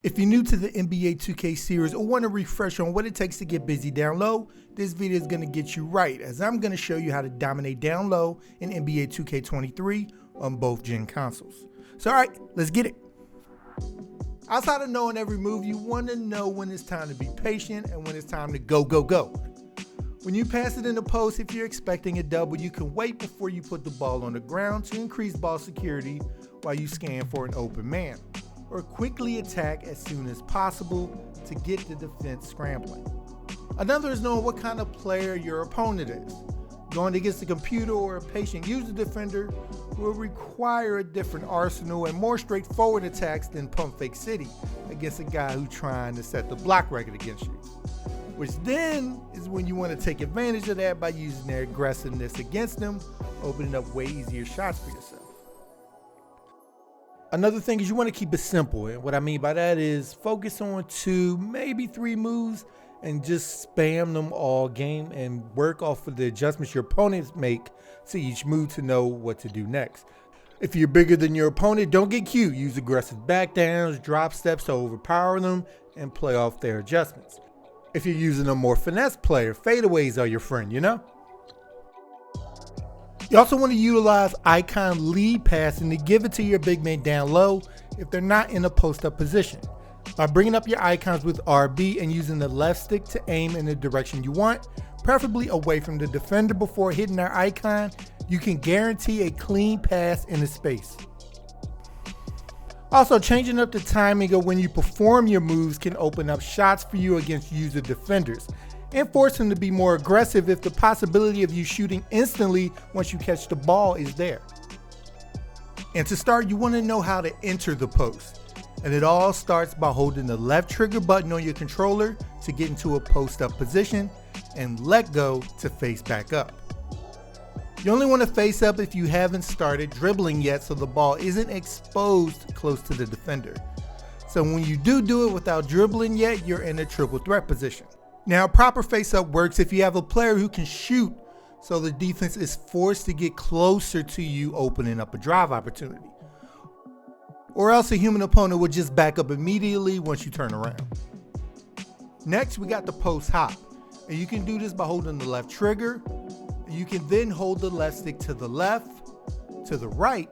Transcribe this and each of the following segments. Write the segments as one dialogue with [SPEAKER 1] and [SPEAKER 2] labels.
[SPEAKER 1] If you're new to the NBA 2K series or want to refresh on what it takes to get busy down low, this video is going to get you right, as I'm going to show you how to dominate down low in NBA 2K23 on both gen consoles. So alright, let's get it. Outside of knowing every move, you want to know when it's time to be patient and when it's time to go. When you pass it in the post, if you're expecting a double, you can wait before you put the ball on the ground to increase ball security while you scan for an open man, or quickly attack as soon as possible to get the defense scrambling. Another is knowing what kind of player your opponent is. Going against a computer or a patient user defender will require a different arsenal and more straightforward attacks than Pump Fake City against a guy who's trying to set the block record against you. Which then is when you want to take advantage of that by using their aggressiveness against them, opening up way easier shots for yourself. Another thing is you want to keep it simple, and what I mean by that is focus on 2, maybe 3 moves and just spam them all game and work off of the adjustments your opponents make to each move to know what to do next. If you're bigger than your opponent, don't get cute. Use aggressive backdowns, drop steps to overpower them and play off their adjustments. If you're using a more finesse player, fadeaways are your friend, you know? You also want to utilize icon lead passing to give it to your big man down low if they're not in a post-up position. By bringing up your icons with RB and using the left stick to aim in the direction you want, preferably away from the defender before hitting their icon, you can guarantee a clean pass in the space. Also, changing up the timing of when you perform your moves can open up shots for you against user defenders and force them to be more aggressive if the possibility of you shooting instantly once you catch the ball is there. And to start, you want to know how to enter the post. And it all starts by holding the left trigger button on your controller to get into a post-up position and let go to face back up. You only want to face up if you haven't started dribbling yet, so the ball isn't exposed close to the defender. So when you do it without dribbling yet, you're in a triple threat position. Now, proper face-up works if you have a player who can shoot, so the defense is forced to get closer to you, opening up a drive opportunity. Or else a human opponent will just back up immediately once you turn around. Next, we got the post hop. And you can do this by holding the left trigger. You can then hold the left stick to the left, to the right,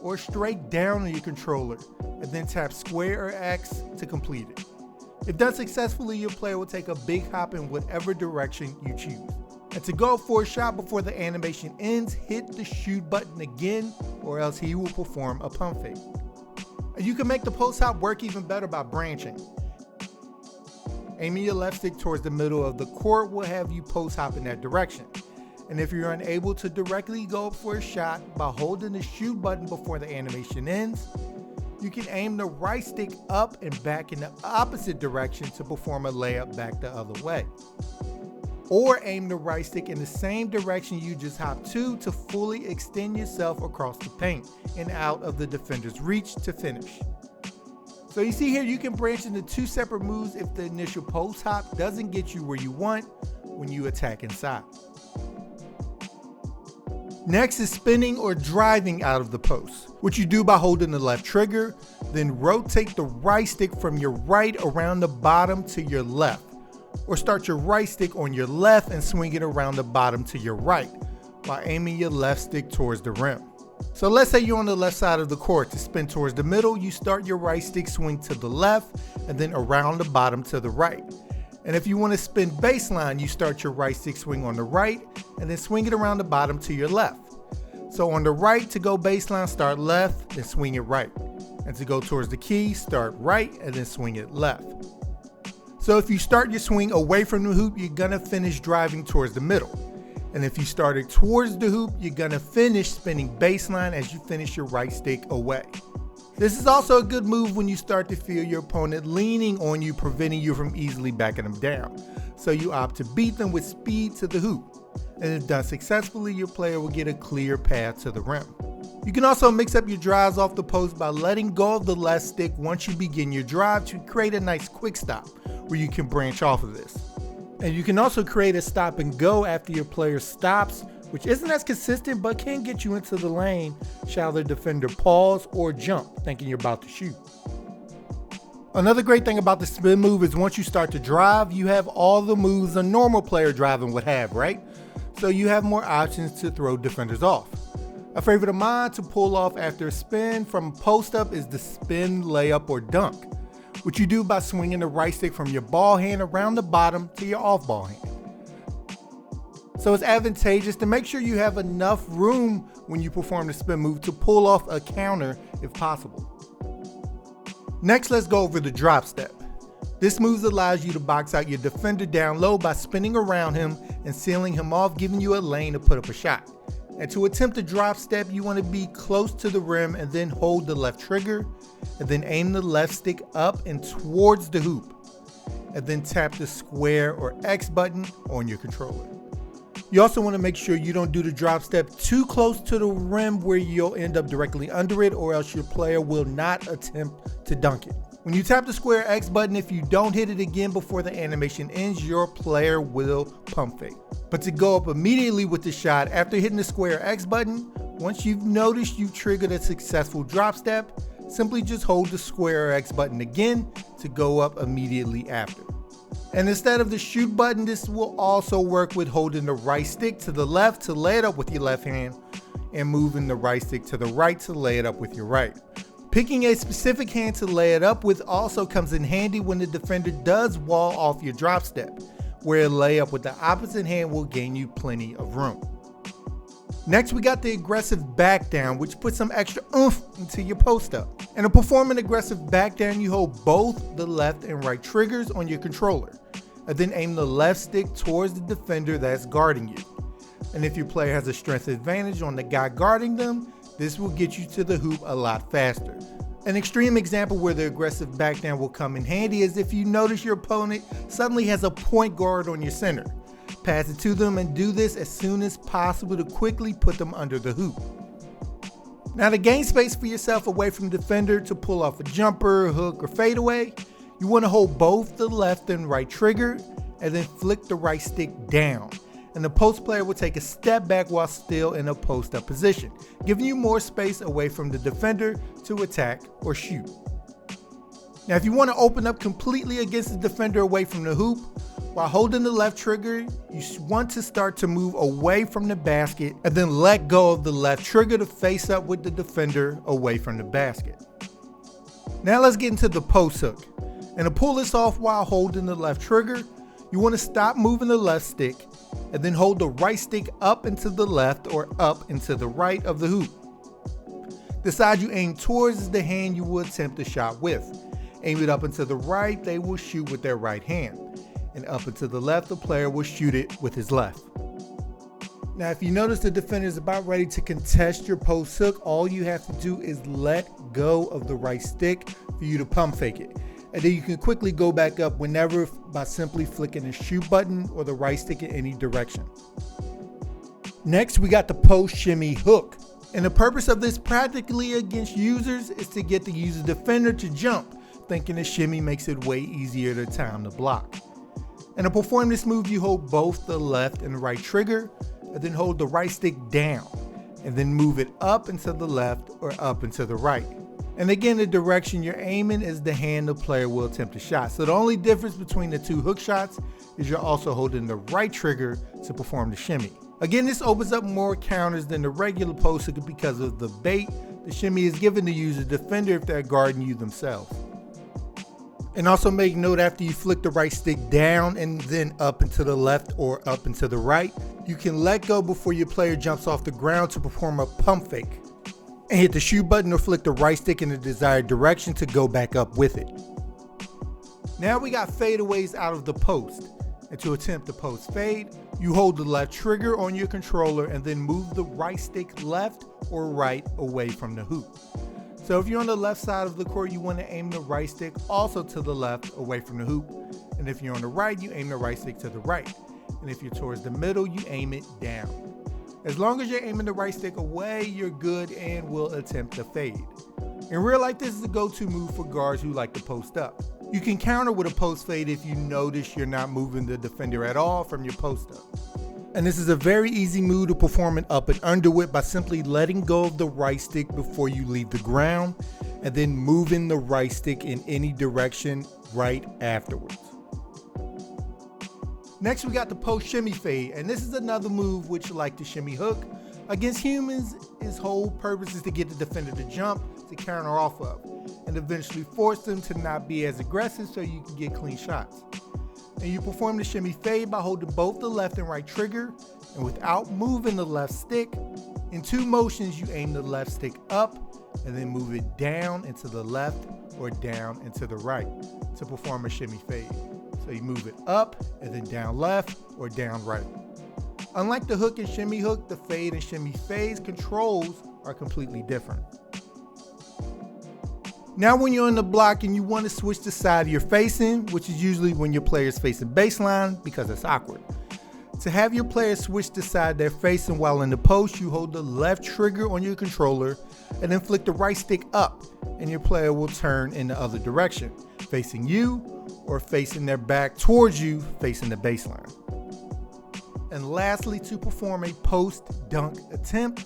[SPEAKER 1] or straight down on your controller, and then tap square or X to complete it. If done successfully, your player will take a big hop in whatever direction you choose. And to go for a shot before the animation ends, hit the shoot button again, or else he will perform a pump fake. And you can make the post hop work even better by branching. Aiming your left stick towards the middle of the court will have you post hop in that direction. And if you're unable to directly go up for a shot by holding the shoot button before the animation ends, you can aim the right stick up and back in the opposite direction to perform a layup back the other way. Or aim the right stick in the same direction you just hopped to fully extend yourself across the paint and out of the defender's reach to finish. So you see here, you can branch into 2 separate moves if the initial post hop doesn't get you where you want when you attack inside. Next is spinning or driving out of the post, which you do by holding the left trigger, then rotate the right stick from your right around the bottom to your left, or start your right stick on your left and swing it around the bottom to your right, while aiming your left stick towards the rim. So let's say you're on the left side of the court. To spin towards the middle, you start your right stick swing to the left and then around the bottom to the right. And if you want to spin baseline, you start your right stick swing on the right and then swing it around the bottom to your left. So on the right to go baseline, start left, then swing it right. And to go towards the key, start right and then swing it left. So if you start your swing away from the hoop, you're gonna finish driving towards the middle. And if you started towards the hoop, you're gonna finish spinning baseline as you finish your right stick away. This is also a good move when you start to feel your opponent leaning on you, preventing you from easily backing them down. So you opt to beat them with speed to the hoop. And if done successfully, your player will get a clear path to the rim. You can also mix up your drives off the post by letting go of the left stick once you begin your drive to create a nice quick stop where you can branch off of this. And you can also create a stop and go after your player stops, which isn't as consistent but can get you into the lane shall the defender pause or jump thinking you're about to shoot. Another great thing about the spin move is once you start to drive, you have all the moves a normal player driving would have, right? So you have more options to throw defenders off. A favorite of mine to pull off after a spin from a post up is the spin, layup, or dunk, which you do by swinging the right stick from your ball hand around the bottom to your off ball hand. So it's advantageous to make sure you have enough room when you perform the spin move to pull off a counter if possible. Next, let's go over the drop step. This move allows you to box out your defender down low by spinning around him and sealing him off, giving you a lane to put up a shot. And to attempt the drop step, you want to be close to the rim and then hold the left trigger, and then aim the left stick up and towards the hoop, and then tap the square or X button on your controller. You also want to make sure you don't do the drop step too close to the rim where you'll end up directly under it, or else your player will not attempt to dunk it. When you tap the square X button, if you don't hit it again before the animation ends, your player will pump fake. But to go up immediately with the shot after hitting the square X button, once you've noticed you've triggered a successful drop step, simply just hold the square X button again to go up immediately after. And instead of the shoot button, this will also work with holding the right stick to the left to lay it up with your left hand, and moving the right stick to the right to lay it up with your right. Picking a specific hand to lay it up with also comes in handy when the defender does wall off your drop step, where a layup with the opposite hand will gain you plenty of room. Next, we got the aggressive back down, which puts some extra oomph into your post up. And to perform an aggressive back down, you hold both the left and right triggers on your controller, and then aim the left stick towards the defender that's guarding you. And if your player has a strength advantage on the guy guarding them, this will get you to the hoop a lot faster. An extreme example where the aggressive back down will come in handy is if you notice your opponent suddenly has a point guard on your center. Pass it to them and do this as soon as possible to quickly put them under the hoop. Now, to gain space for yourself away from the defender to pull off a jumper, hook, or fadeaway, you want to hold both the left and right trigger and then flick the right stick down. And the post player will take a step back while still in a post up position, giving you more space away from the defender to attack or shoot. Now, if you want to open up completely against the defender away from the hoop, while holding the left trigger, you want to start to move away from the basket and then let go of the left trigger to face up with the defender away from the basket. Now let's get into the post hook. And to pull this off while holding the left trigger, you want to stop moving the left stick and then hold the right stick up and to the left or up and to the right of the hoop. The side you aim towards is the hand you will attempt the shot with. Aim it up and to the right, they will shoot with their right hand. And up and to the left, the player will shoot it with his left. Now, if you notice the defender is about ready to contest your post hook, all you have to do is let go of the right stick for you to pump fake it. And then you can quickly go back up whenever by simply flicking the shoot button or the right stick in any direction. Next, we got the post shimmy hook. And the purpose of this practically against users is to get the user defender to jump, thinking the shimmy makes it way easier to time the block. And to perform this move, you hold both the left and right trigger, and then hold the right stick down, and then move it up and to the left or up and to the right. And again, the direction you're aiming is the hand the player will attempt a shot. So the only difference between the two hook shots is you're also holding the right trigger to perform the shimmy. Again, this opens up more counters than the regular post hook because of the bait the shimmy is given to use a defender if they're guarding you themselves. And also make note, after you flick the right stick down and then up and to the left or up and to the right, you can let go before your player jumps off the ground to perform a pump fake. And hit the shoot button or flick the right stick in the desired direction to go back up with it. Now we got fadeaways out of the post. And to attempt the post fade, you hold the left trigger on your controller and then move the right stick left or right away from the hoop. So if you're on the left side of the court, you want to aim the right stick also to the left away from the hoop. And if you're on the right, you aim the right stick to the right. And if you're towards the middle, you aim it down. As long as you're aiming the right stick away, you're good and will attempt the fade. In real life, this is a go-to move for guards who like to post up. You can counter with a post fade if you notice you're not moving the defender at all from your post up. And this is a very easy move to perform an up and under with by simply letting go of the right stick before you leave the ground, and then moving the right stick in any direction right afterwards. Next, we got the post shimmy fade, and this is another move which, like the shimmy hook, against humans, its whole purpose is to get the defender to jump to counter off of, and eventually force them to not be as aggressive so you can get clean shots. And you perform the shimmy fade by holding both the left and right trigger, and without moving the left stick, in 2 motions you aim the left stick up and then move it down into the left or down into the right to perform a shimmy fade. So you move it up and then down left or down right. Unlike the hook and shimmy hook, the fade and shimmy fades controls are completely different. Now when you're on the block and you want to switch the side you're facing, which is usually when your player is facing baseline because it's awkward. To have your player switch the side they're facing while in the post, you hold the left trigger on your controller and then flick the right stick up, and your player will turn in the other direction, facing you or facing their back towards you, facing the baseline. And lastly, to perform a post dunk attempt,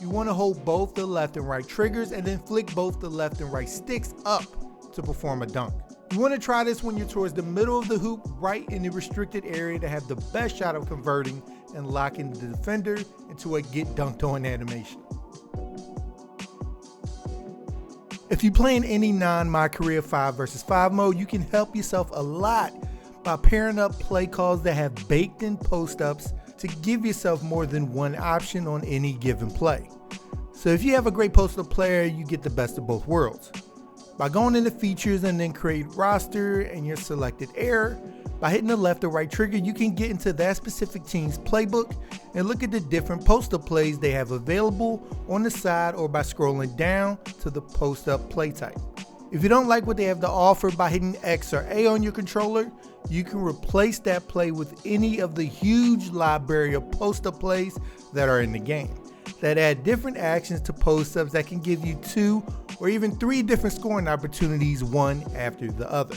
[SPEAKER 1] you want to hold both the left and right triggers and then flick both the left and right sticks up to perform a dunk. You want to try this when you're towards the middle of the hoop, right in the restricted area, to have the best shot of converting and locking the defender into a get dunked on animation. If you play in any non-My Career 5 vs 5 mode, you can help yourself a lot by pairing up play calls that have baked in post-ups to give yourself more than one option on any given play. So if you have a great post-up player, you get the best of both worlds. By going into features and then create roster and your selected error, by hitting the left or right trigger, you can get into that specific team's playbook and look at the different post-up plays they have available on the side, or by scrolling down to the post-up play type. If you don't like what they have to offer, by hitting X or A on your controller, you can replace that play with any of the huge library of post-up plays that are in the game, that add different actions to post-ups that can give you 2 or even 3 different scoring opportunities, one after the other.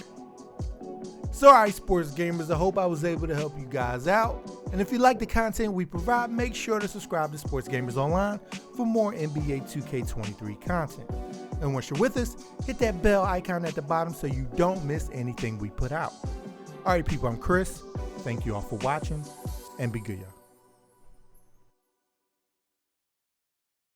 [SPEAKER 1] So alright, sports gamers, I hope I was able to help you guys out. And if you like the content we provide, make sure to subscribe to Sports Gamers Online for more NBA 2K23 content. And once you're with us, hit that bell icon at the bottom so you don't miss anything we put out. Alright people, I'm Chris. Thank you all for watching, and be good, y'all.